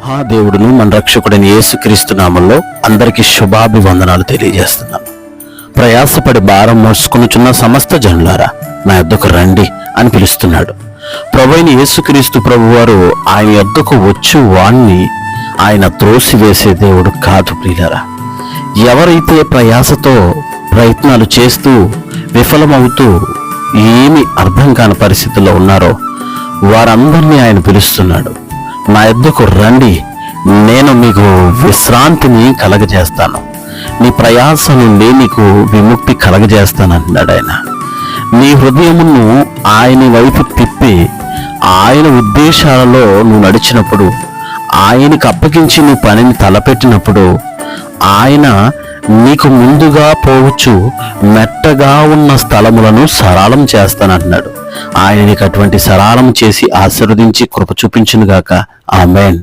మహాదేవుడును మన రక్షకుడైన యేసుక్రీస్తు నామంలో అందరికీ శుభాభివందనాలు తెలియజేస్తున్నాను. ప్రయాసపడి భారం మోసుకొనుచున్న సమస్త జనులారా నా యొద్దకు రండి అని పిలుస్తున్నాడు. ప్రభువైన యేసుక్రీస్తు ప్రభువారు ఆయన యొద్దకు వచ్చు వాణ్ణి ఆయన త్రోసివేసే దేవుడు కాదు. ప్రియులారా, ఎవరైతే ప్రయాసతో ప్రయత్నాలు చేస్తూ విఫలమవుతూ ఏమి అర్థం కాని పరిస్థితుల్లో ఉన్నారో వారందరినీ ఆయన పిలుస్తున్నాడు. నా యొద్దకు రండి, నేను మీకు విశ్రాంతిని కలగజేస్తాను, నీ ప్రయాస నుండి నీకు విముక్తి కలగజేస్తానంటున్నాడు ఆయన. నీ హృదయమును ఆయన వైపు తిప్పి ఆయన ఉద్దేశాలలో నువ్వు నడిచినప్పుడు, ఆయనకు అప్పగించి నువ్వు పనిని తలపెట్టినప్పుడు ఆయన నీకు ముందుగా పోవచ్చు మెట్టగా ఉన్న స్థలములను సరళం చేస్తానంటున్నాడు. ఆయన నీకు అటువంటి సరళం చేసి ఆశీర్వదించి కృప చూపించునుగాక. ఆమేన్.